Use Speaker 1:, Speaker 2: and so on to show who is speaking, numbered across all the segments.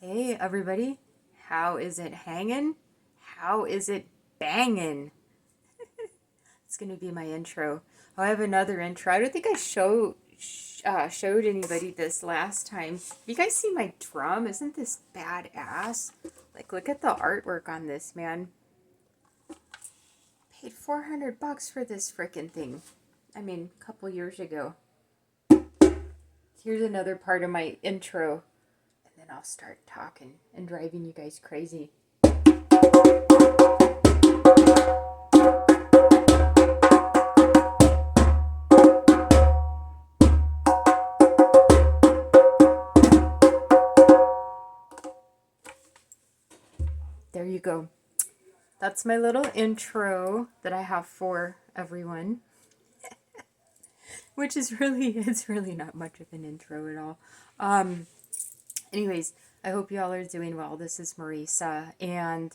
Speaker 1: Hey everybody, how is it hanging? How is it banging? It's gonna be my intro. I have another intro. I don't think I showed anybody this last time. You guys see my drum? Isn't this badass? Like, look at the artwork on this, man. Paid $400 for this frickin' thing. I mean, a couple years ago. Here's another part of my intro. And then I'll start talking and driving you guys crazy. There you go. That's my little intro that I have for everyone. Which is it's really not much of an intro at all. Anyways, I hope you all are doing well. This is Marisa, and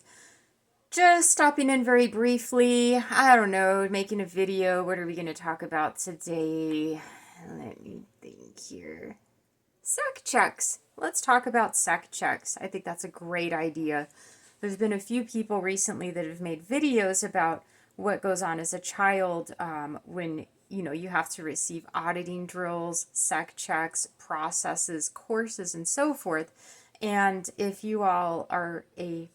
Speaker 1: just stopping in very briefly. I don't know, making a video. What are we going to talk about today? Let me think here. Sec checks. Let's talk about sec checks. I think that's a great idea. There's been a few people recently that have made videos about what goes on as a child when you have to receive auditing drills, sec checks, processes, courses, and so forth. And if you all are a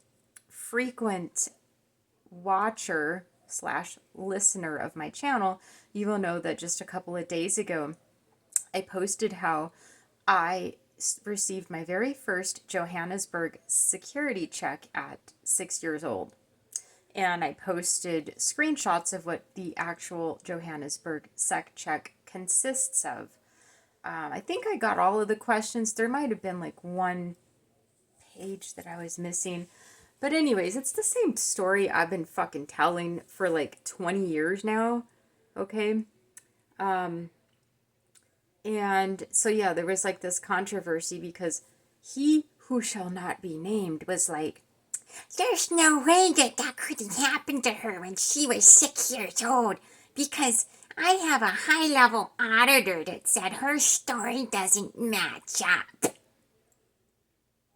Speaker 1: frequent watcher / listener of my channel, you will know that just a couple of days ago, I posted how I received my very first Johannesburg security check at 6 years old. And I posted screenshots of what the actual Johannesburg sec check consists of. I think I got all of the questions. There might have been like one page that I was missing. But anyways, it's the same story I've been fucking telling for like 20 years now. Okay? And so yeah, there was like this controversy because he who shall not be named was like,
Speaker 2: there's no way that couldn't happen to her when she was 6 years old, because I have a high-level auditor that said her story doesn't match up.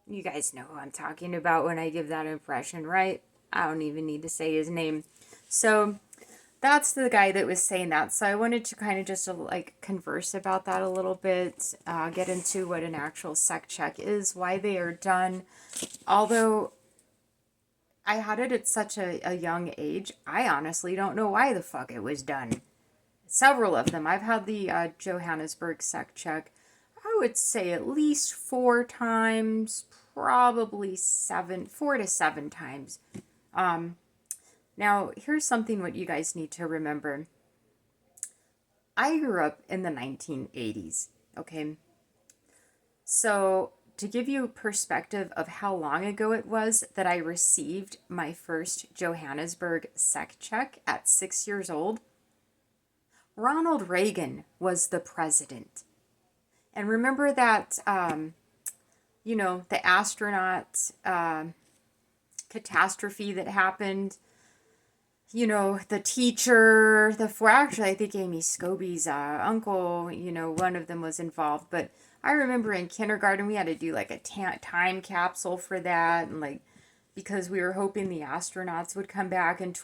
Speaker 1: You guys know who I'm talking about when I give that impression, right? I don't even need to say his name. So that's the guy that was saying that. So I wanted to kind of just like converse about that a little bit, get into what an actual sec check is, why they are done. Although I had it at such a young age, I honestly don't know why the fuck it was done. Several of them. I've had the Johannesburg sec check, I would say at least 4 times, probably 4 to 7 times. Now, here's something what you guys need to remember. I grew up in the 1980s, okay? So, to give you perspective of how long ago it was that I received my first Johannesburg sec check at 6 years old, Ronald Reagan was the president. And remember that, the astronaut catastrophe that happened? The teacher, actually, I think Amy Scobie's uncle, one of them was involved. But I remember in kindergarten, we had to do like a time capsule for that. And like, because we were hoping the astronauts would come back and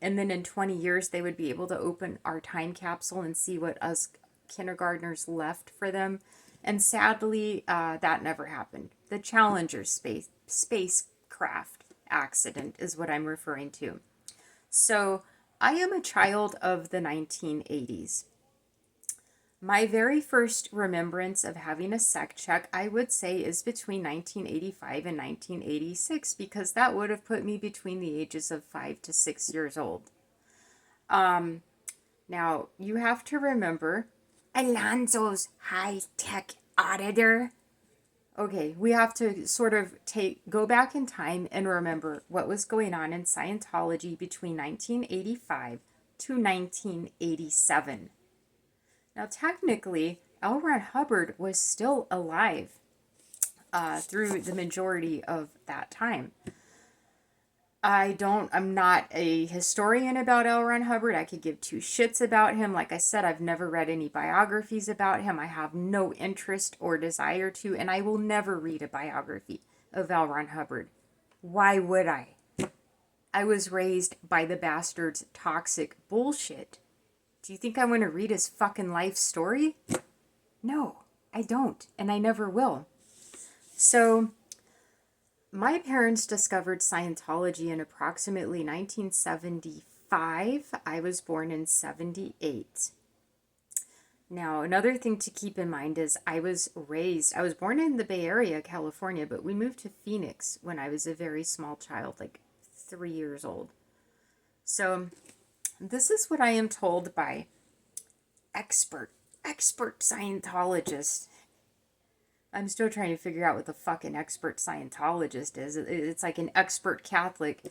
Speaker 1: then in 20 years, they would be able to open our time capsule and see what us kindergartners left for them. And sadly, that never happened. The Challenger spacecraft accident is what I'm referring to. So I am a child of the 1980s. My very first remembrance of having a sec check, I would say, is between 1985 and 1986, because that would have put me between the ages of 5 to 6 years old. Now, you have to remember,
Speaker 2: Alonzo's high-tech auditor.
Speaker 1: Okay, we have to sort of go back in time and remember what was going on in Scientology between 1985 to 1987. Now, technically, L. Ron Hubbard was still alive through the majority of that time. I'm not a historian about L. Ron Hubbard. I could give two shits about him. Like I said, I've never read any biographies about him. I have no interest or desire to, and I will never read a biography. of L. Ron Hubbard. Why would I? I was raised by the bastard's toxic bullshit. Do you think I want to read his fucking life story? No, I don't, and I never will. So, my parents discovered Scientology in approximately 1975. I was born in 78. Now, another thing to keep in mind is I was born in the Bay Area, California, but we moved to Phoenix when I was a very small child, like 3 years old. So, this is what I am told by expert Scientologists. I'm still trying to figure out what the fucking expert Scientologist is. It's like an expert Catholic.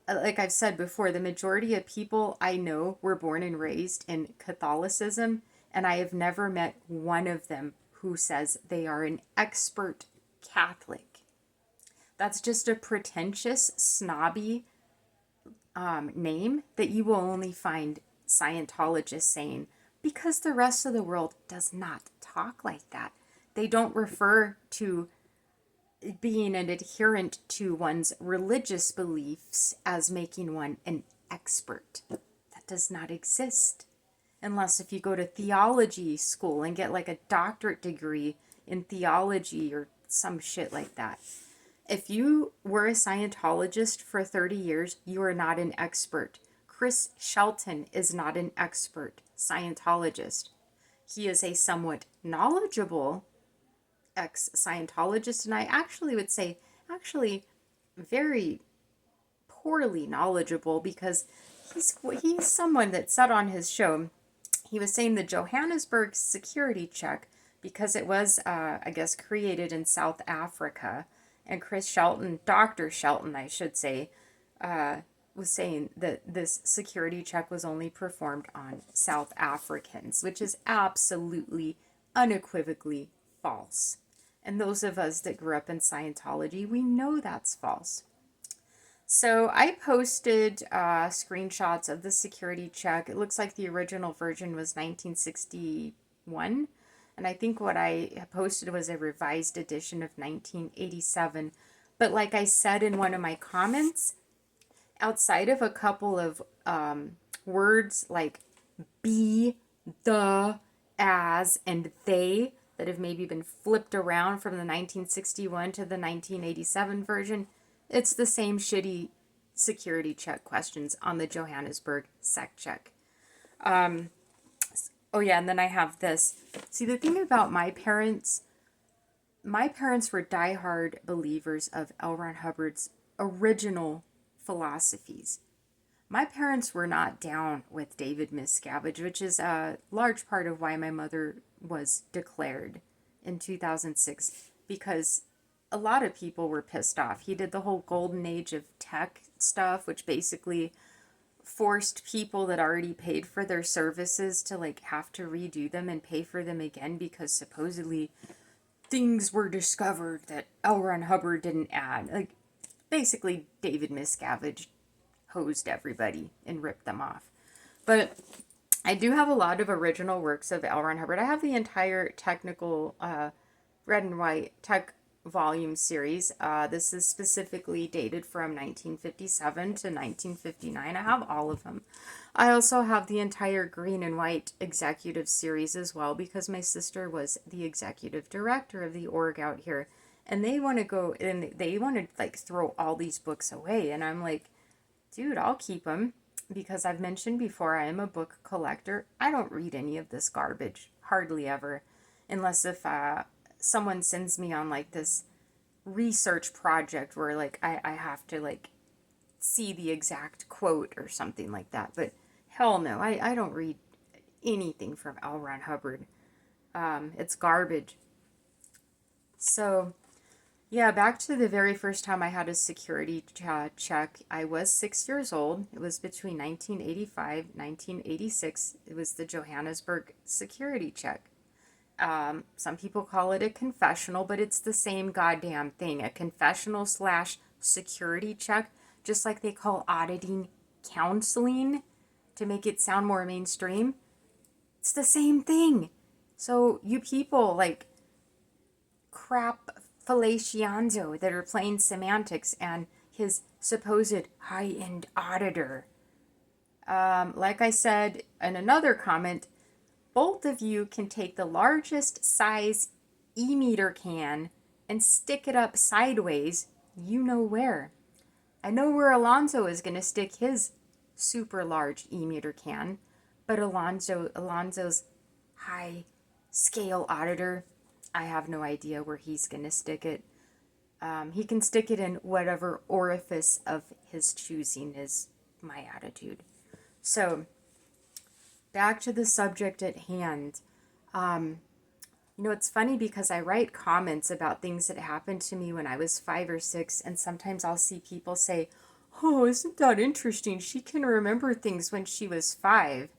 Speaker 1: Like I've said before, the majority of people I know were born and raised in Catholicism, and I have never met one of them who says they are an expert Catholic. That's just a pretentious, snobby name that you will only find Scientologists saying, because the rest of the world does not talk like that. They don't refer to being an adherent to one's religious beliefs as making one an expert. That does not exist. Unless if you go to theology school and get like a doctorate degree in theology or some shit like that. If you were a Scientologist for 30 years, you are not an expert. Chris Shelton is not an expert Scientologist. He is a somewhat knowledgeable ex-Scientologist, and I actually would say very poorly knowledgeable, because he's someone that said on his show, he was saying the Johannesburg security check, because it was I guess created in South Africa, and Dr. Shelton I should say, was saying that this security check was only performed on South Africans, which is absolutely unequivocally false. And those of us that grew up in Scientology, we know that's false. So I posted screenshots of the security check. It looks like the original version was 1961. And I think what I posted was a revised edition of 1987. But like I said in one of my comments, outside of a couple of words like be, the, as, and they, that have maybe been flipped around from the 1961 to the 1987 version, it's the same shitty security check questions on the Johannesburg sec check. Oh yeah, and then I have this. See, the thing about my parents were diehard believers of L. Ron Hubbard's original philosophies. My parents were not down with David Miscavige, which is a large part of why my mother was declared in 2006, because a lot of people were pissed off. He did the whole golden age of tech stuff, which basically forced people that already paid for their services to like have to redo them and pay for them again, because supposedly things were discovered that L. Ron Hubbard didn't add. Like basically David Miscavige hosed everybody and ripped them off. But I do have a lot of original works of L. Ron Hubbard. I have the entire technical red and white tech volume series. This is specifically dated from 1957 to 1959. I have all of them. I also have the entire green and white executive series as well, because my sister was the executive director of the org out here, and they want to go and they want to like throw all these books away, and I'm like, dude, I'll keep them, because I've mentioned before I am a book collector. I don't read any of this garbage, hardly ever, unless if someone sends me on like this research project where like I have to like see the exact quote or something like that. But hell no, I don't read anything from L. Ron Hubbard. It's garbage. So yeah, back to the very first time I had a security check. I was 6 years old. It was between 1985 1986. It was the Johannesburg security check. Some people call it a confessional, but it's the same goddamn thing. A confessional slash security check, just like they call auditing counseling to make it sound more mainstream. It's the same thing. So you people like crap fellatio that are playing semantics and his supposed high-end auditor. Like I said in another comment, both of you can take the largest size e-meter can and stick it up sideways, you know where. I know where Alonzo is going to stick his super large e-meter can, but Alonzo's high scale auditor, I have no idea where he's going to stick it. He can stick it in whatever orifice of his choosing is my attitude. So, back to the subject at hand. It's funny because I write comments about things that happened to me when I was 5 or 6, and sometimes I'll see people say, "Oh, isn't that interesting? She can remember things when she was 5."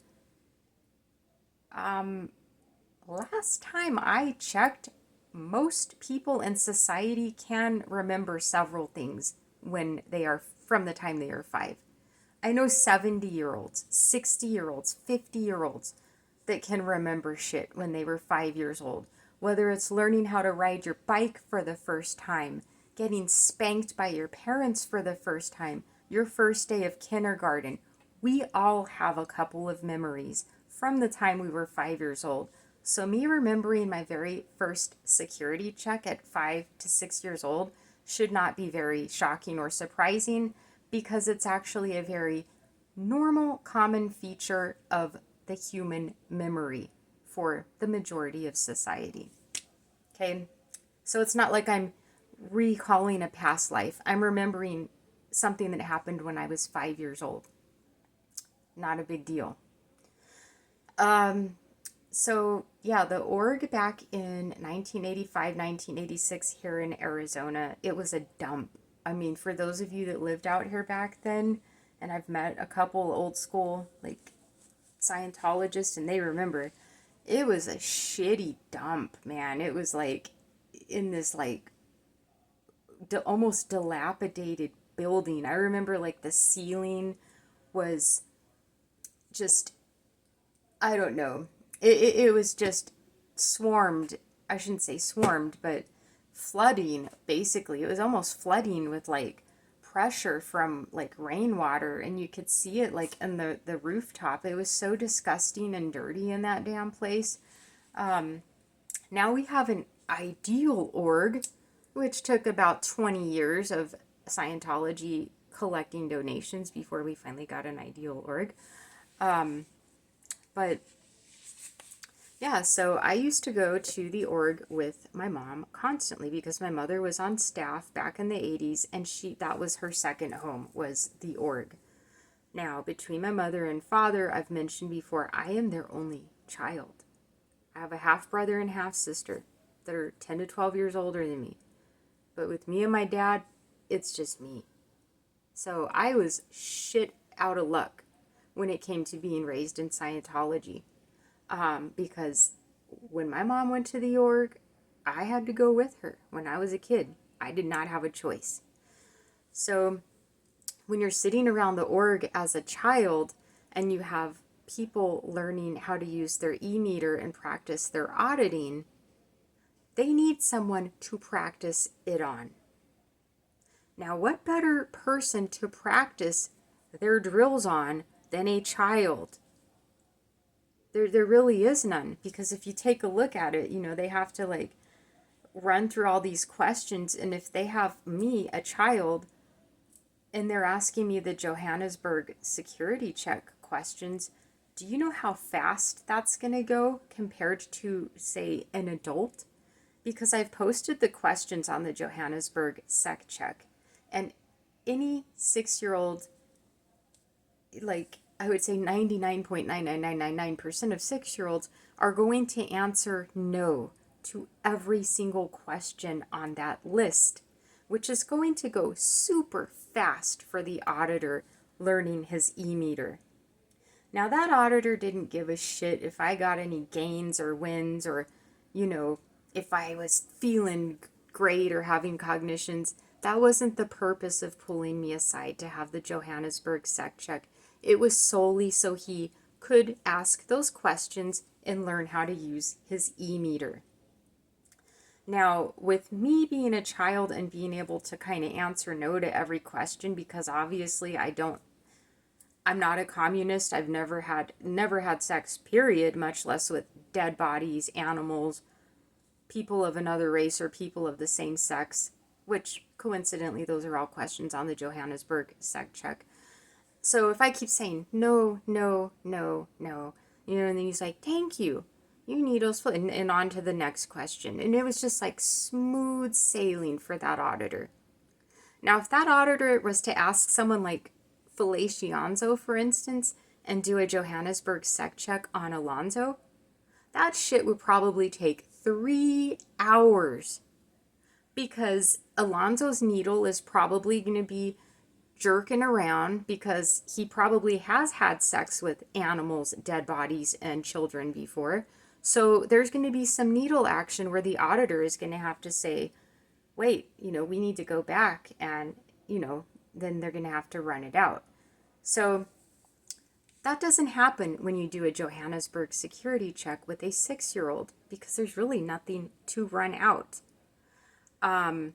Speaker 1: Last time I checked, most people in society can remember several things when they are from the time they are 5. I know 70-year-olds, 60-year-olds, 50-year-olds that can remember shit when they were 5 years old. Whether it's learning how to ride your bike for the first time, getting spanked by your parents for the first time, your first day of kindergarten. We all have a couple of memories from the time we were 5 years old. So me remembering my very first security check at 5 to 6 years old should not be very shocking or surprising, because it's actually a very normal, common feature of the human memory for the majority of society. Okay? So it's not like I'm recalling a past life. I'm remembering something that happened when I was 5 years old. Not a big deal. So yeah, the org back in 1985, 1986 here in Arizona, it was a dump. I mean, for those of you that lived out here back then, and I've met a couple old school, like, Scientologists, and they remember, it was a shitty dump, man. It was like in this like almost dilapidated building. I remember like the ceiling was just, I don't know. It was just swarmed. I shouldn't say swarmed, but flooding, basically. It was almost flooding with like pressure from like rainwater, and you could see it like in the rooftop. It was so disgusting and dirty in that damn place. Now we have an ideal org, which took about 20 years of Scientology collecting donations before we finally got an ideal org. But yeah, so I used to go to the org with my mom constantly because my mother was on staff back in the 80s, and that was her second home, was the org. Now, between my mother and father, I've mentioned before, I am their only child. I have a half brother and half sister that are 10 to 12 years older than me. But with me and my dad, it's just me. So I was shit out of luck when it came to being raised in Scientology. Because when my mom went to the org, I had to go with her when I was a kid. I did not have a choice. So when you're sitting around the org as a child and you have people learning how to use their e-meter and practice their auditing, they need someone to practice it on. Now, what better person to practice their drills on than a child? There really is none, because if you take a look at it, they have to like run through all these questions, and if they have me, a child, and they're asking me the Johannesburg security check questions, do you know how fast that's going to go compared to, say, an adult? Because I've posted the questions on the Johannesburg sec check, and any 6-year-old, like, I would say 99.99999% of 6-year-olds are going to answer no to every single question on that list, which is going to go super fast for the auditor learning his e-meter. Now, that auditor didn't give a shit if I got any gains or wins, or, if I was feeling great or having cognitions. That wasn't the purpose of pulling me aside to have the Johannesburg sec check. It was solely so he could ask those questions and learn how to use his e-meter. Now, with me being a child and being able to kind of answer no to every question, because obviously I'm not a communist. I've never had sex, period, much less with dead bodies, animals, people of another race, or people of the same sex, which coincidentally, those are all questions on the Johannesburg sex check. So if I keep saying no, no, no, no, and then he's like, thank you. You needles full, and on to the next question. And it was just like smooth sailing for that auditor. Now, if that auditor was to ask someone like Felicianzo, for instance, and do a Johannesburg sec check on Alonzo, that shit would probably take 3 hours because Alonzo's needle is probably going to be jerking around because he probably has had sex with animals, dead bodies, and children before. So there's going to be some needle action where the auditor is going to have to say, wait, we need to go back and, then they're going to have to run it out. So that doesn't happen when you do a Johannesburg security check with a 6-year-old because there's really nothing to run out. I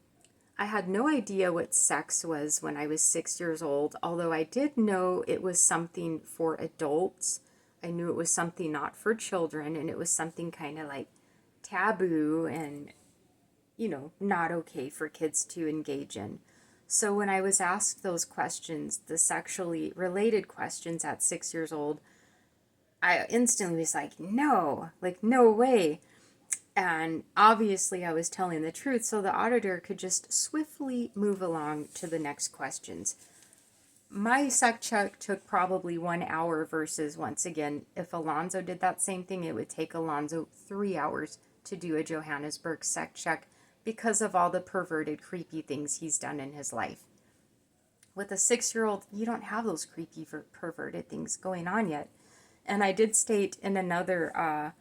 Speaker 1: had no idea what sex was when I was 6 years old, although I did know it was something for adults. I knew it was something not for children, and it was something kind of like taboo and, not okay for kids to engage in. So when I was asked those questions, the sexually related questions at 6 years old, I instantly was like, no way. And obviously, I was telling the truth, so the auditor could just swiftly move along to the next questions. My sec check took probably 1 hour versus, once again, if Alonzo did that same thing, it would take Alonzo 3 hours to do a Johannesburg sec check because of all the perverted, creepy things he's done in his life. With a 6-year-old, you don't have those creepy, perverted things going on yet. And I did state in another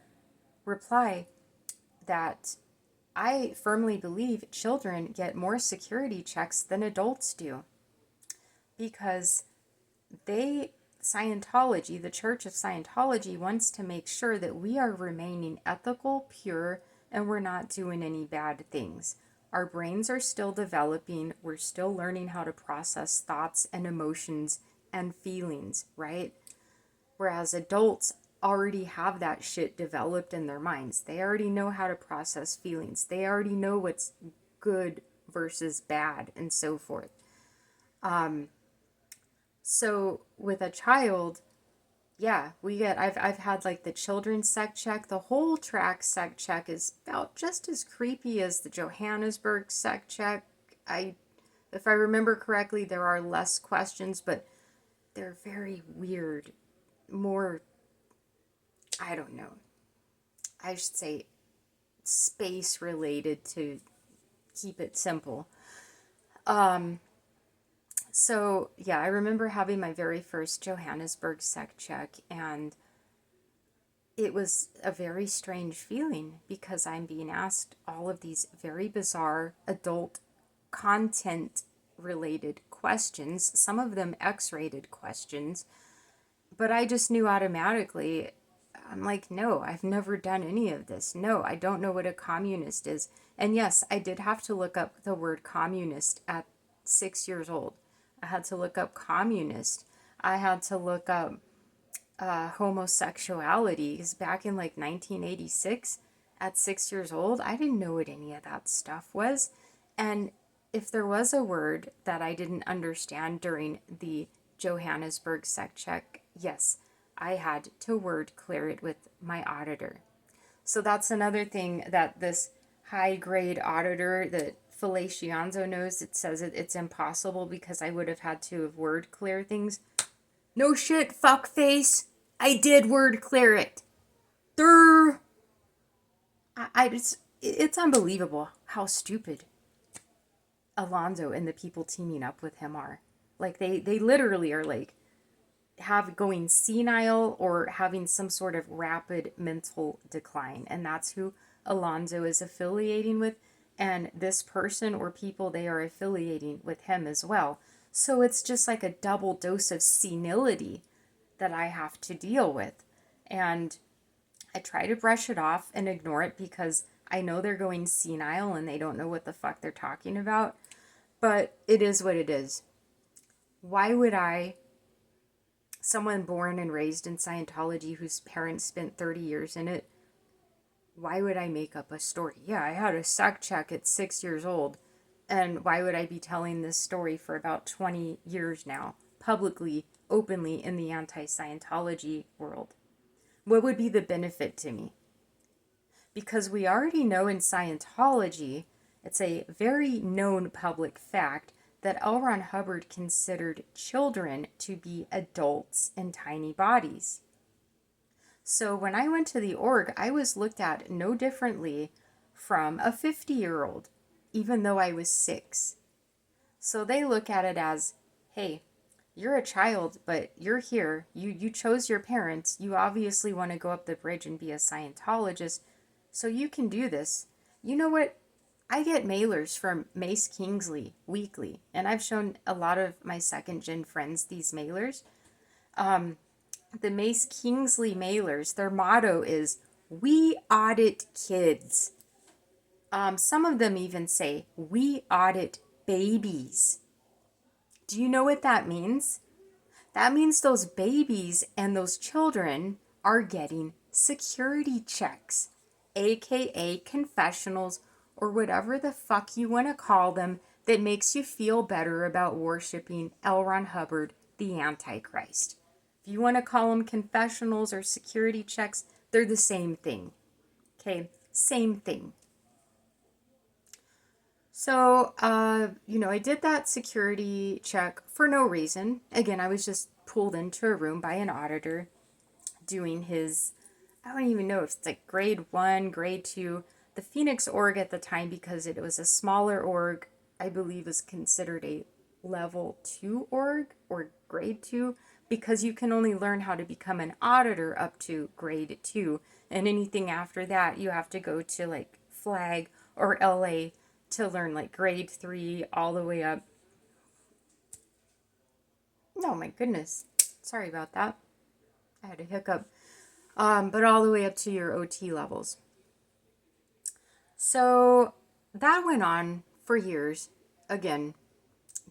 Speaker 1: reply that I firmly believe children get more security checks than adults do because Scientology, the Church of Scientology, wants to make sure that we are remaining ethical, pure, and we're not doing any bad things. Our brains are still developing. We're still learning how to process thoughts and emotions and feelings, right? Whereas adults already have that shit developed in their minds. They already know how to process feelings. They already know what's good versus bad and so forth. So with a child, yeah, I've had like the children's sec check. The whole track sec check is about just as creepy as the Johannesburg sec check. If I remember correctly, there are less questions, but they're very weird. More, I don't know. I should say space related to keep it simple. So yeah, I remember having my very first Johannesburg sec check, and it was a very strange feeling because I'm being asked all of these very bizarre adult content related questions, some of them X-rated questions, but I just knew automatically. I'm like, no, I've never done any of this. No, I don't know what a communist is. And yes, I did have to look up the word communist at 6 years old. I had to look up communist. I had to look up homosexuality because back in like 1986, at 6 years old, I didn't know what any of that stuff was. And if there was a word that I didn't understand during the Johannesburg sec check, yes, I had to word clear it with my auditor. So that's another thing that this high grade auditor that Felicianzo knows. It says it's impossible because I would have had to have word clear things. No shit, fuckface. I did word clear it. Durr. I just, it's unbelievable how stupid Alonzo and the people teaming up with him are. Like they literally are like going senile or having some sort of rapid mental decline, and that's who Alonzo is affiliating with, and this person or people, they are affiliating with him as well. So it's just like a double dose of senility that I have to deal with, and I try to brush it off and ignore it because I know they're going senile and they don't know what the fuck they're talking about, but it is what it is. Why would someone born and raised in Scientology whose parents spent 30 years in it, why would I make up a story? Yeah, I had a sec check at 6 years old. And why would I be telling this story for about 20 years now, publicly, openly in the anti Scientology world? What would be the benefit to me? Because we already know in Scientology, it's a very known public fact that L. Ron Hubbard considered children to be adults in tiny bodies. So when I went to the org, I was looked at no differently from a 50-year-old, even though I was 6. So they look at it as, hey, you're a child, but you're here. You chose your parents. You obviously want to go up the bridge and be a Scientologist, so you can do this. You know what? I get mailers from Mace Kingsley weekly, and I've shown a lot of my second-gen friends these mailers. The Mace Kingsley mailers, their motto is, "We audit kids." Some of them even say, "We audit babies." Do you know what that means? That means those babies and those children are getting security checks, aka confessionals, or whatever the fuck you want to call them that makes you feel better about worshiping L. Ron Hubbard, the Antichrist. If you want to call them confessionals or security checks, they're the same thing. Okay, same thing. So, I did that security check for no reason. Again, I was just pulled into a room by an auditor doing his, I don't even know if it's like grade 1, grade 2. The Phoenix org at the time, because it was a smaller org, I believe was considered a level 2 org or grade 2, because you can only learn how to become an auditor up to grade 2. And anything after that, you have to go to like Flag or LA to learn like grade 3 all the way up. Oh my goodness. Sorry about that. I had a hiccup. But all the way up to your OT levels. So that went on for years. Again,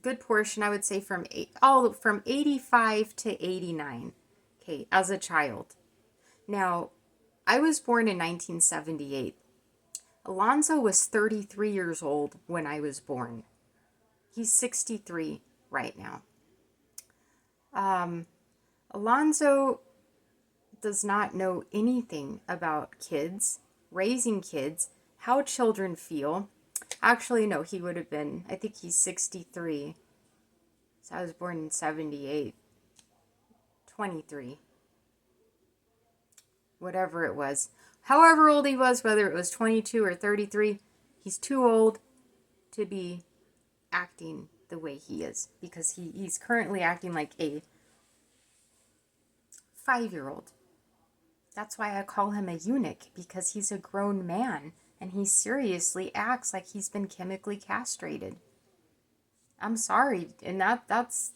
Speaker 1: good portion, I would say, from 85 to 89. Okay, as a child. Now, I was born in 1978. Alonzo was 33 years old when I was born. He's 63 right now. Alonzo does not know anything about kids, raising kids, how children feel. Actually, no, he would have been, I think he's 63. So I was born in 78. 23. Whatever it was. However old he was, whether it was 22 or 33, he's too old to be acting the way he is, because he's currently acting like a 5-year-old. That's why I call him a eunuch, because he's a grown man and he seriously acts like he's been chemically castrated. I'm sorry, and that's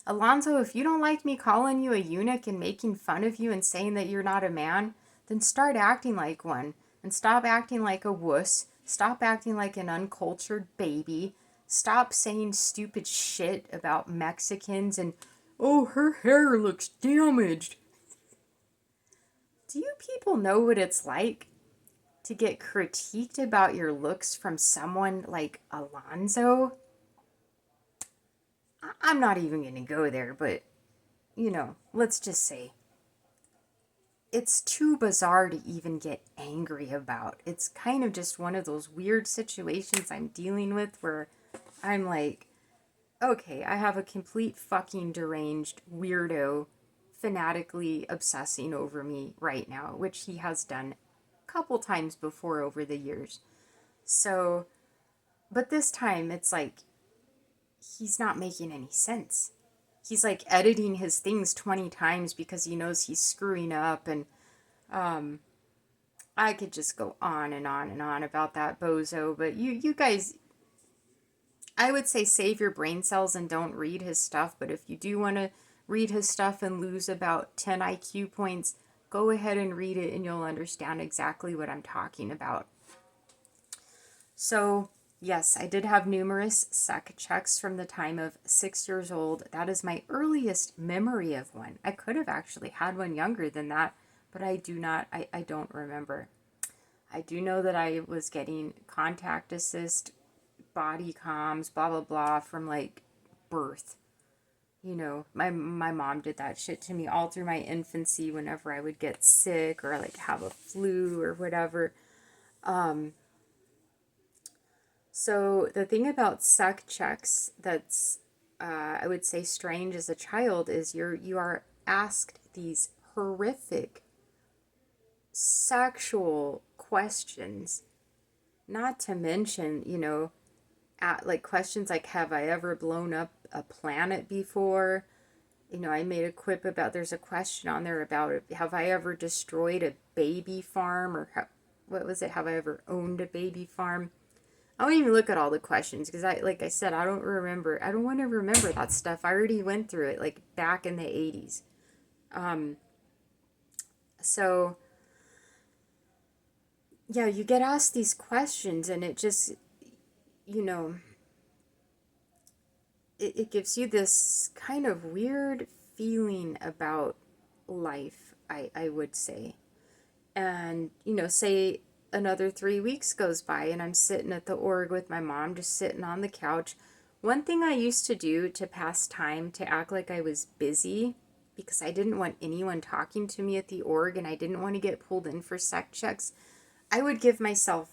Speaker 1: Alonzo, if you don't like me calling you a eunuch and making fun of you and saying that you're not a man, then start acting like one and stop acting like a wuss. Stop acting like an uncultured baby. Stop saying stupid shit about Mexicans and, oh, her hair looks damaged. Do you people know what it's like to get critiqued about your looks from someone like Alonzo? I'm not even going to go there, but, let's just say it's too bizarre to even get angry about. It's kind of just one of those weird situations I'm dealing with where I'm like, okay, I have a complete fucking deranged weirdo fanatically obsessing over me right now, which he has done a couple times before over the years. So, but this time it's like, he's not making any sense. He's like editing his things 20 times because he knows he's screwing up, and I could just go on and on and on about that bozo, but you guys, I would say save your brain cells and don't read his stuff, but if you do want to read his stuff and lose about 10 IQ points, Go ahead and read it and you'll understand exactly what I'm talking about. So, yes, I did have numerous SEC checks from the time of 6 years old. That is my earliest memory of one. I could have actually had one younger than that, but I don't remember. I do know that I was getting contact assist, body comms, blah, blah, blah, from like birth. My mom did that shit to me all through my infancy whenever I would get sick or like have a flu or whatever. So the thing about SEC checks that's I would say strange as a child is you are asked these horrific sexual questions, not to mention, like questions like, have I ever blown up a planet before? I made a quip about, there's a question on there about, have I ever destroyed a baby farm, or what was it? Have I ever owned a baby farm? I don't even look at all the questions because like I said, I don't remember. I don't want to remember that stuff. I already went through it like back in the 80s. So yeah, you get asked these questions and it just, you know, it gives you this kind of weird feeling about life, I would say. And, say another 3 weeks goes by and I'm sitting at the org with my mom, just sitting on the couch. One thing I used to do to pass time, to act like I was busy, because I didn't want anyone talking to me at the org and I didn't want to get pulled in for sec checks, I would give myself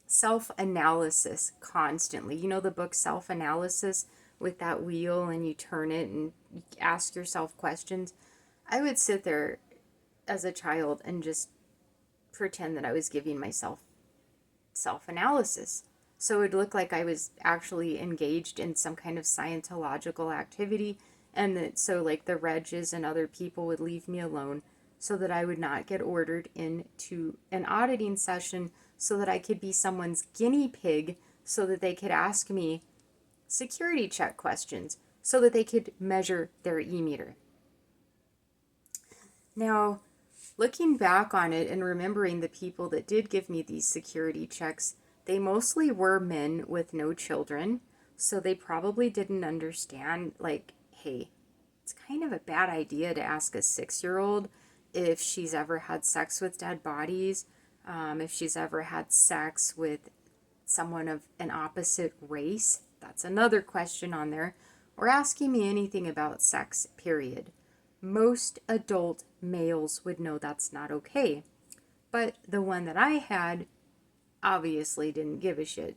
Speaker 1: self analysis constantly. You know the book Self Analysis, with that wheel and you turn it and you ask yourself questions? I would sit there as a child and just pretend that I was giving myself self analysis. So it would look like I was actually engaged in some kind of scientological activity, and that so like the Regs and other people would leave me alone so that I would not get ordered into an auditing session, so that I could be someone's guinea pig, so that they could ask me security check questions, so that they could measure their e-meter. Now, looking back on it and remembering the people that did give me these security checks, they mostly were men with no children, so they probably didn't understand, like, hey, it's kind of a bad idea to ask a 6-year-old if she's ever had sex with dead bodies, if she's ever had sex with someone of an opposite race. That's another question on there. Or asking me anything about sex, period. Most adult males would know that's not okay. But the one that I had obviously didn't give a shit.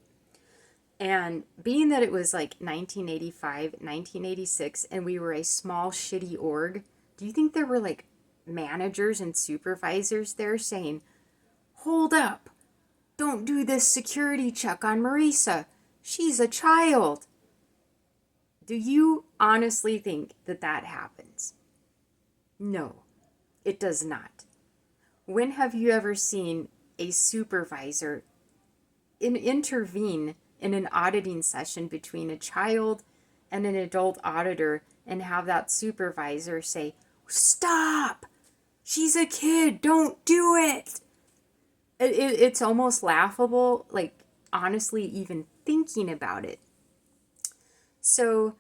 Speaker 1: And being that it was like 1985, 1986, and we were a small, shitty org, do you think there were like managers and supervisors there saying, hold up, don't do this security check on Marisa. She's a child. Do you honestly think that that happens? No, it does not. When have you ever seen a supervisor intervene in an auditing session between a child and an adult auditor and have that supervisor say, stop, she's a kid, don't do it? It's almost laughable, like honestly even thinking about it. So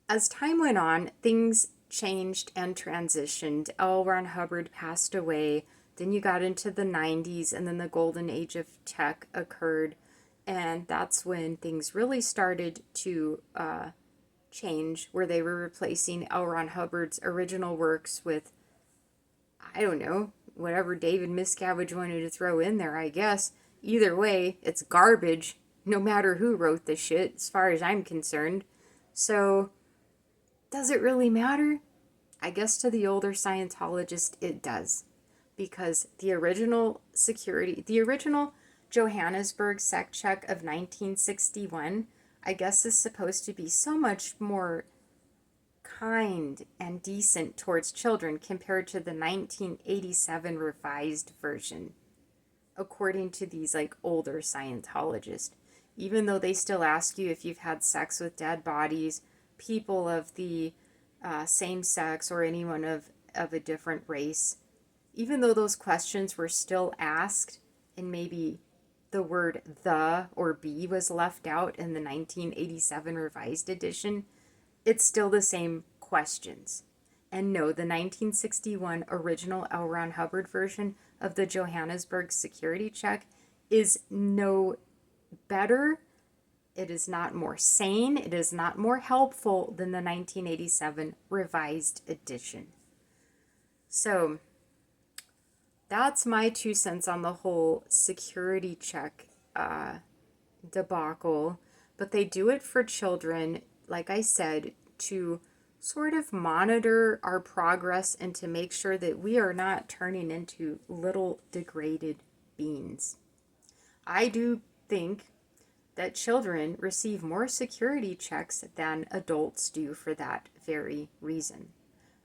Speaker 1: as time went on, things changed and transitioned. L. Ron Hubbard passed away. Then you got into the 90s, and then the golden age of tech occurred. And that's when things really started to change, where they were replacing L. Ron Hubbard's original works with, I don't know, whatever David Miscavige wanted to throw in there, I guess. Either way, it's garbage, no matter who wrote the shit, as far as I'm concerned. So, does it really matter? I guess to the older Scientologist, it does. Because the original Johannesburg sec check of 1961, I guess is supposed to be so much more kind and decent towards children compared to the 1987 revised version, according to these like older Scientologists. Even though they still ask you if you've had sex with dead bodies, people of the same sex, or anyone of a different race, even though those questions were still asked and maybe the word the or be was left out in the 1987 revised edition, it's still the same questions. And no, the 1961 original L. Ron Hubbard version of the Johannesburg security check is no better. It is not more sane. It is not more helpful than the 1987 revised edition. So that's my 2 cents on the whole security check debacle. But they do it for children, like I said, to sort of monitor our progress and to make sure that we are not turning into little degraded beings. I do think that children receive more security checks than adults do for that very reason.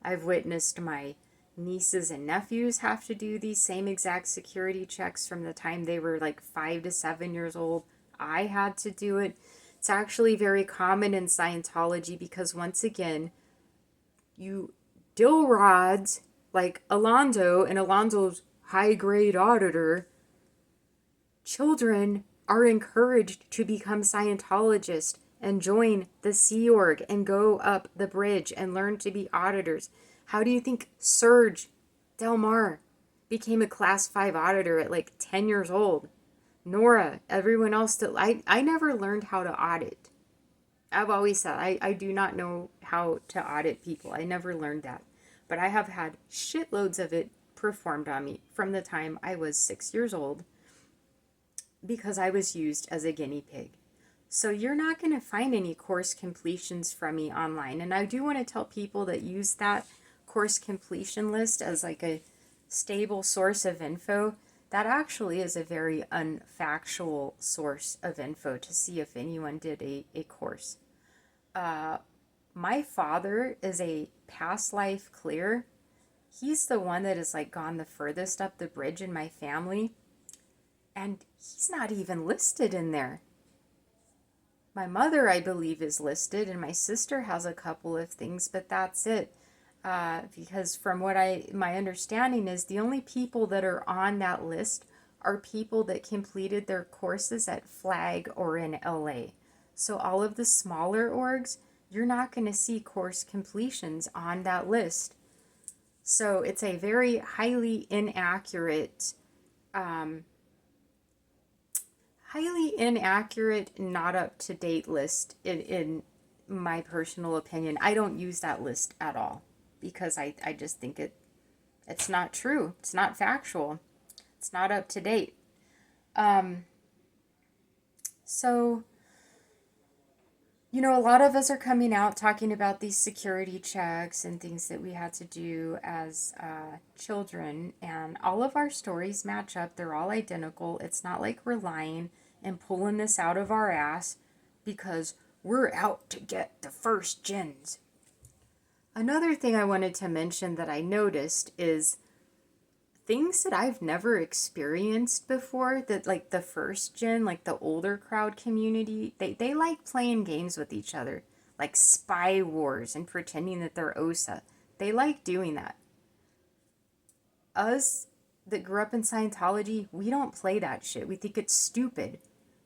Speaker 1: I've witnessed my nieces and nephews have to do these same exact security checks from the time they were like 5 to 7 years old. I had to do it. It's actually very common in Scientology because, once again, you dill rods like Alonzo and Alonzo's high grade auditor, children are encouraged to become Scientologists and join the Sea Org and go up the bridge and learn to be auditors. How do you think Serge Delmar became a class 5 auditor at like 10 years old? Nora, everyone else that I never learned how to audit. I've always said I do not know how to audit people. I never learned that. But I have had shitloads of it performed on me from the time I was 6 years old because I was used as a guinea pig. So you're not going to find any course completions from me online. And I do want to tell people that use that course completion list as like a stable source of info. That actually is a very unfactual source of info to see if anyone did a course. My father is a past life clear. He's the one that has like gone the furthest up the bridge in my family. And he's not even listed in there. My mother, I believe, is listed, and my sister has a couple of things, but that's it. Because from what my understanding is, the only people that are on that list are people that completed their courses at Flag or in LA. So all of the smaller orgs, you're not going to see course completions on that list. So it's a very highly inaccurate, not up to date list in my personal opinion. I don't use that list at all because I just think it's not true. It's not factual. It's not up to date. So, a lot of us are coming out talking about these security checks and things that we had to do as children, and all of our stories match up. They're all identical. It's not like we're lying and pulling this out of our ass because we're out to get the first gens. Another thing I wanted to mention that I noticed is things that I've never experienced before, that like the first gen, like the older crowd community, they like playing games with each other, like spy wars and pretending that they're OSA. They like doing that. Us that grew up in Scientology, we don't play that shit. We think it's stupid.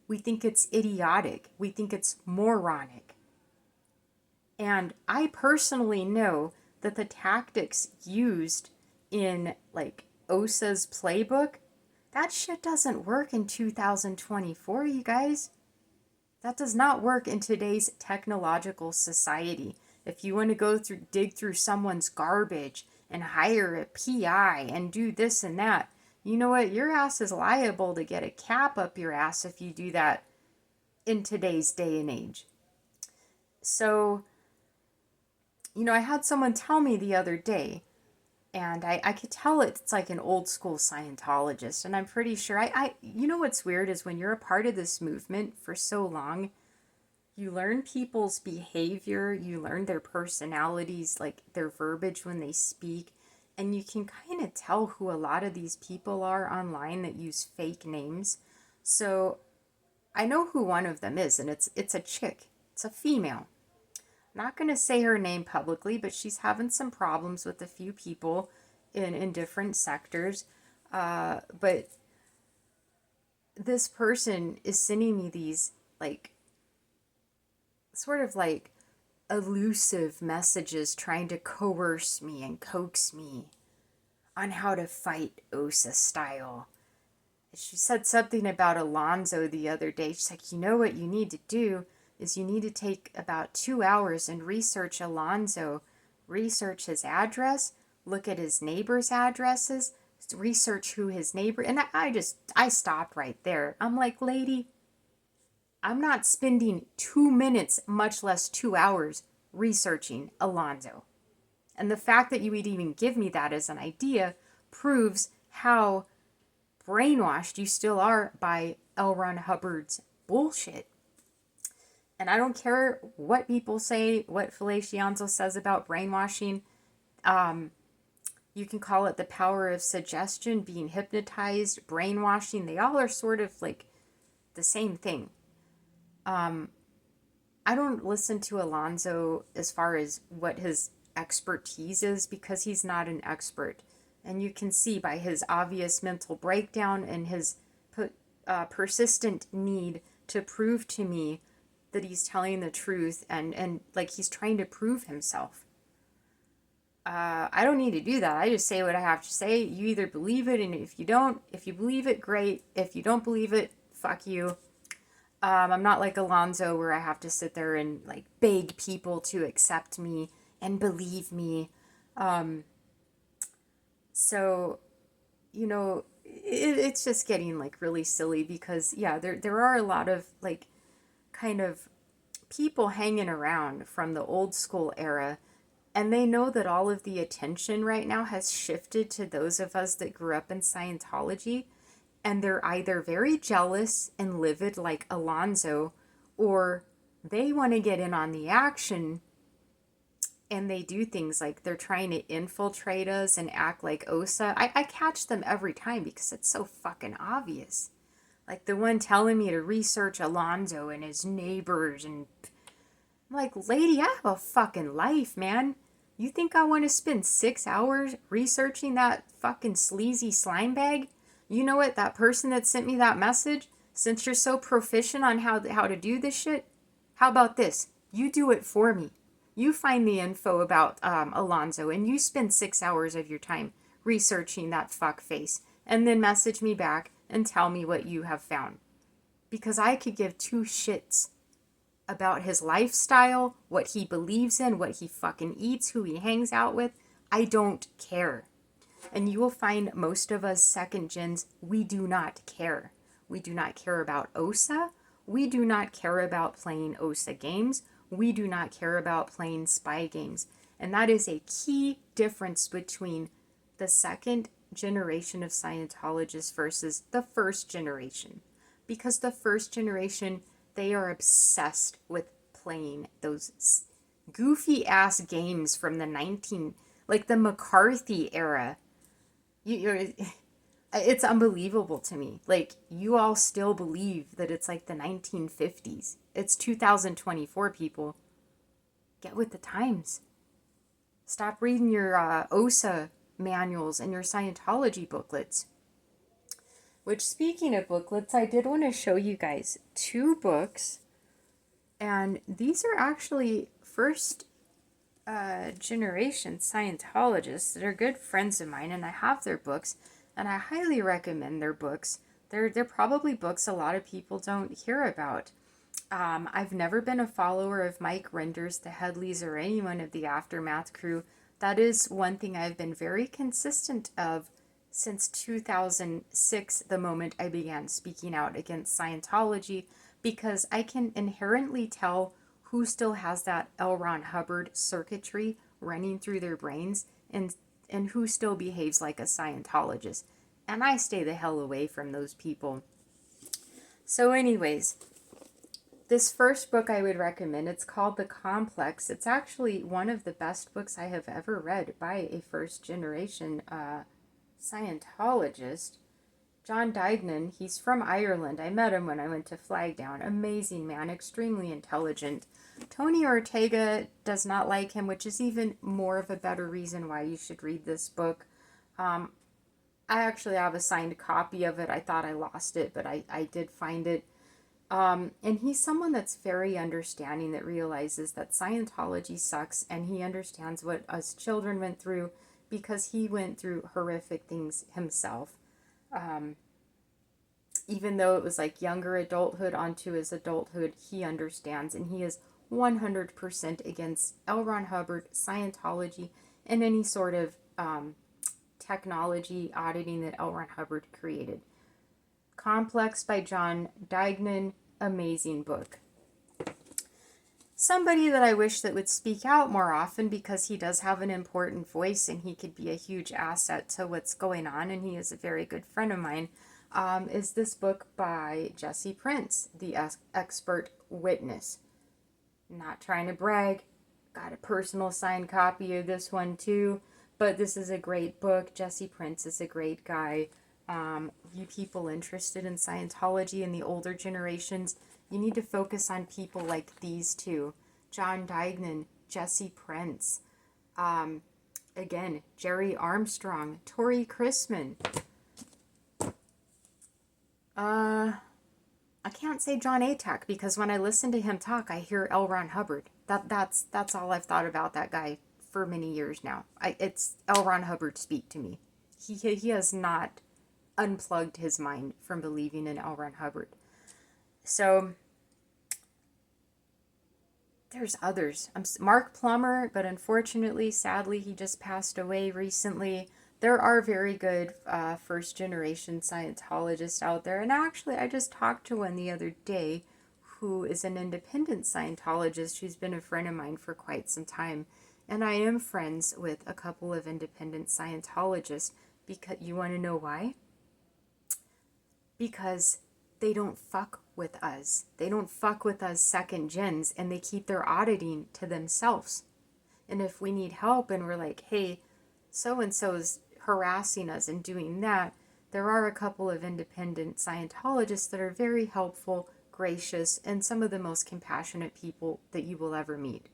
Speaker 1: We think it's idiotic. We think it's moronic. And I personally know that the tactics used in like OSA's playbook, that shit doesn't work in 2024, you guys. That does not work in today's technological society. If you want to dig through someone's garbage and hire a PI and do this and that, you know what? Your ass is liable to get a cap up your ass if you do that in today's day and age. So, I had someone tell me the other day, and I could tell it's like an old school Scientologist, and I'm pretty sure what's weird is when you're a part of this movement for so long, you learn people's behavior, you learn their personalities, like their verbiage when they speak, and you can kind of tell who a lot of these people are online that use fake names. So I know who one of them is, and it's a chick. It's a female. I'm not going to say her name publicly, but she's having some problems with a few people in different sectors. But this person is sending me these, like, sort of like elusive messages trying to coerce me and coax me on how to fight Osa style. She said something about Alonzo the other day. She's like, you know what you need to do is you need to take about 2 hours and research Alonzo, research his address, look at his neighbors' addresses, research who his neighbor, and I stopped right there. I'm like, lady, I'm not spending 2 minutes, much less 2 hours, researching Alonzo. And the fact that you would even give me that as an idea proves how brainwashed you still are by L. Ron Hubbard's bullshit. And I don't care what people say, what Feliciano says about brainwashing. You can call it the power of suggestion, being hypnotized, brainwashing. They all are sort of like the same thing. I don't listen to Alonzo as far as what his expertise is because he's not an expert. And you can see by his obvious mental breakdown and his persistent need to prove to me that he's telling the truth and like he's trying to prove himself. I don't need to do that. I just say what I have to say. You either believe it, and if you don't, if you believe it, great. If you don't believe it, fuck you. I'm not like Alonzo where I have to sit there and like beg people to accept me and believe me. So, it's just getting like really silly because yeah, there are a lot of like kind of people hanging around from the old school era, and they know that all of the attention right now has shifted to those of us that grew up in Scientology, and they're either very jealous and livid like Alonzo, or they want to get in on the action and they do things like they're trying to infiltrate us and act like Osa. I catch them every time because it's so fucking obvious. Like the one telling me to research Alonzo and his neighbors, and I'm like, lady, I have a fucking life, man. You think I want to spend 6 hours researching that fucking sleazy slime bag? You know what? That person that sent me that message, since you're so proficient on how to do this shit, how about this? You do it for me. You find the info about Alonzo and you spend 6 hours of your time researching that fuck face and then message me back and tell me what you have found. Because I could give two shits about his lifestyle, what he believes in, what he fucking eats, who he hangs out with. I don't care. And you will find most of us second gens, we do not care. We do not care about OSA. We do not care about playing OSA games. We do not care about playing spy games. And that is a key difference between the second generation of Scientologists versus the first generation. Because the first generation, they are obsessed with playing those goofy ass games from like the McCarthy era. It's unbelievable to me. Like, you all still believe that it's like the 1950s. It's 2024, people. Get with the times. Stop reading your OSA manuals and your Scientology booklets. Which, speaking of booklets, I did want to show you guys two books. And these are actually first generation Scientologists that are good friends of mine, and I have their books, and I highly recommend their books. They're probably books a lot of people don't hear about. I've never been a follower of Mike Renders, the Headleys, or anyone of the Aftermath crew. That is one thing I've been very consistent of since 2006, the moment I began speaking out against Scientology, because I can inherently tell who still has that L. Ron Hubbard circuitry running through their brains and who still behaves like a Scientologist. And I stay the hell away from those people. So anyways, this first book I would recommend, it's called The Complex. It's actually one of the best books I have ever read by a first generation Scientologist. John Dignan, he's from Ireland. I met him when I went to Flagdown. Amazing man, extremely intelligent. Tony Ortega does not like him, which is even more of a better reason why you should read this book. I actually have a signed copy of it. I thought I lost it, but I did find it. And he's someone that's very understanding, that realizes that Scientology sucks, and he understands what us children went through because he went through horrific things himself. Even though it was like younger adulthood onto his adulthood, he understands, and he is 100% against L. Ron Hubbard, Scientology, and any sort of technology auditing that L. Ron Hubbard created. Complex by John Dignan, amazing book. Somebody that I wish that would speak out more often, because he does have an important voice and he could be a huge asset to what's going on, and he is a very good friend of mine, is this book by Jesse Prince, The Expert Witness. Not trying to brag, got a personal signed copy of this one too, but this is a great book. Jesse Prince is a great guy. You people interested in Scientology and the older generations, you need to focus on people like these two. John Dignan, Jesse Prince, again, Jerry Armstrong, Tori Chrisman. I can't say John Atack, because when I listen to him talk, I hear L. Ron Hubbard. That's all I've thought about that guy for many years now. It's L. Ron Hubbard speak to me. He has not unplugged his mind from believing in L. Ron Hubbard. So there's others. Mark Plummer, but unfortunately, sadly, he just passed away recently. There are very good first generation Scientologists out there. And actually, I just talked to one the other day who is an independent Scientologist who's been a friend of mine for quite some time. And I am friends with a couple of independent Scientologists. Because you want to know why? Because they don't fuck with us. They don't fuck with us second gens, and they keep their auditing to themselves. And if we need help and we're like, hey, so-and-so's harassing us and doing that, there are a couple of independent Scientologists that are very helpful, gracious, and some of the most compassionate people that you will ever meet.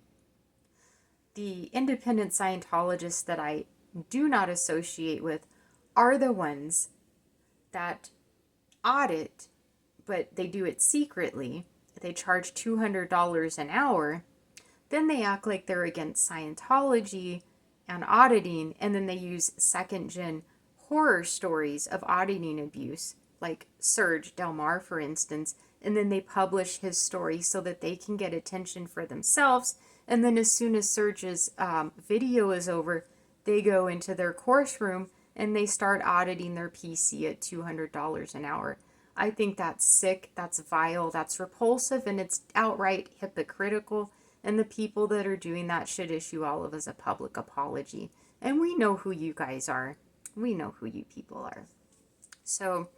Speaker 1: The independent Scientologists that I do not associate with are the ones that audit, but they do it secretly. They charge $200 an hour. Then they act like they're against Scientology and auditing, and then they use second-gen horror stories of auditing abuse, like Serge Delmar, for instance, and then they publish his story so that they can get attention for themselves, and then as soon as Serge's video is over, they go into their course room and they start auditing their PC at $200 an hour. I think that's sick, that's vile, that's repulsive, and it's outright hypocritical. And the people that are doing that should issue all of us a public apology. And we know who you guys are. We know who you people are. So,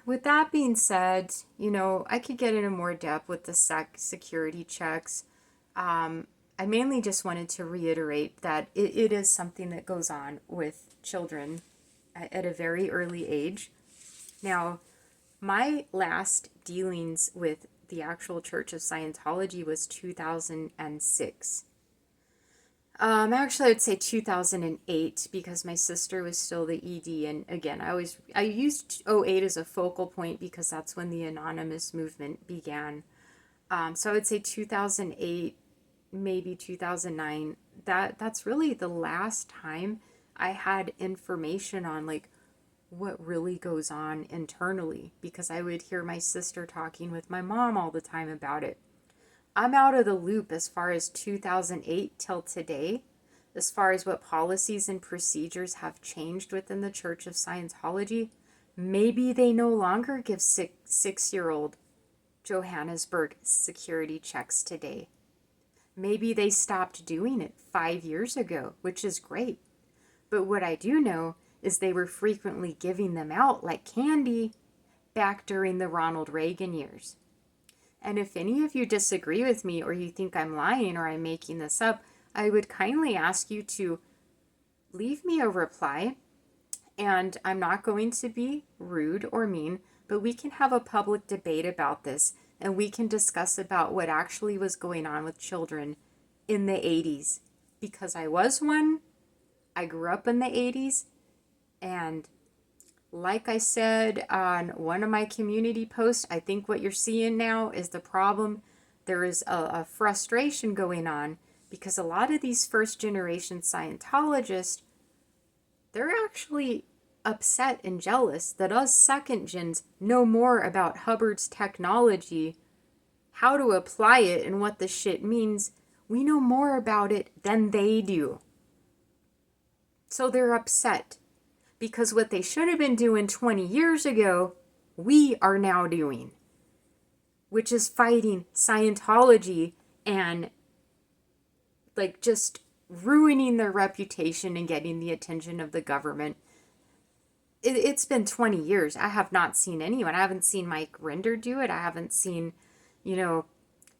Speaker 1: with that being said, I could get into more depth with the security checks. I mainly just wanted to reiterate that it is something that goes on with children at a very early age. Now, my last dealings with the actual Church of Scientology was 2006. Actually, I would say 2008, because my sister was still the ED, and again, I used '08 as a focal point because that's when the anonymous movement began. So I would say 2008, maybe 2009. That's really the last time I had information on like what really goes on internally, because I would hear my sister talking with my mom all the time about it. I'm out of the loop as far as 2008 till today, as far as what policies and procedures have changed within the Church of Scientology. Maybe they no longer give six-year-old Johannesburg security checks today. Maybe they stopped doing it 5 years ago, which is great. But what I do know is they were frequently giving them out like candy back during the Ronald Reagan years. And if any of you disagree with me, or you think I'm lying or I'm making this up, I would kindly ask you to leave me a reply. And I'm not going to be rude or mean, but we can have a public debate about this, and we can discuss about what actually was going on with children in the 80s. Because I was one, I grew up in the 80s, and like I said on one of my community posts, I think what you're seeing now is the problem. There is a frustration going on because a lot of these first generation Scientologists, they're actually upset and jealous that us second gens know more about Hubbard's technology, how to apply it, and what the shit means. We know more about it than they do. So they're upset because what they should have been doing 20 years ago, we are now doing, which is fighting Scientology and like just ruining their reputation and getting the attention of the government. It's been 20 years. I have not seen anyone. I haven't seen Mike Rinder do it. I haven't seen,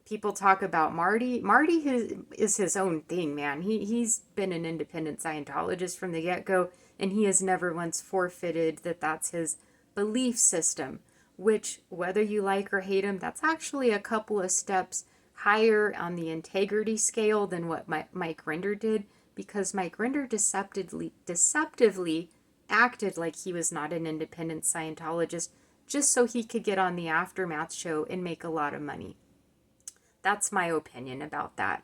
Speaker 1: people talk about Marty. Marty is his own thing, man. He's been an independent Scientologist from the get-go, and he has never once forfeited that that's his belief system, which, whether you like or hate him, that's actually a couple of steps higher on the integrity scale than what Mike Rinder did, because Mike Rinder deceptively acted like he was not an independent Scientologist just so he could get on the Aftermath show and make a lot of money. That's my opinion about that.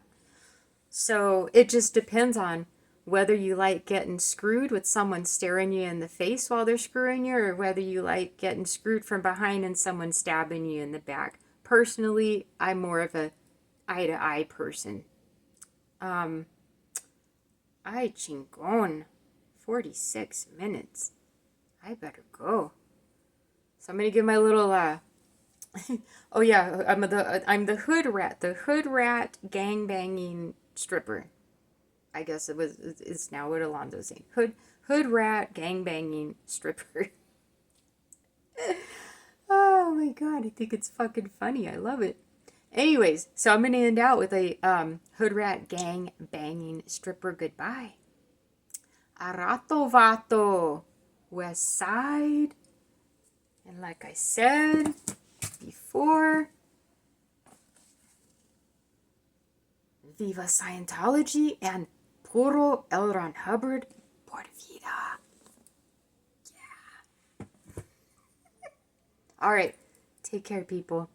Speaker 1: So it just depends on whether you like getting screwed with someone staring you in the face while they're screwing you, or whether you like getting screwed from behind and someone stabbing you in the back. Personally, I'm more of a eye-to-eye person. Ay, chingon. 46 minutes. I better go. So I'm gonna give my little oh yeah, I'm the hood rat gang banging stripper. I guess it's now what Alonzo's saying. Hood rat gang banging stripper. Oh my god, I think it's fucking funny. I love it. Anyways, so I'm gonna end out with a hood rat gang banging stripper goodbye. Arato vato, West Side. And like I said before, Viva Scientology and Puro L. Ron Hubbard por vida. Yeah. All right. Take care, people.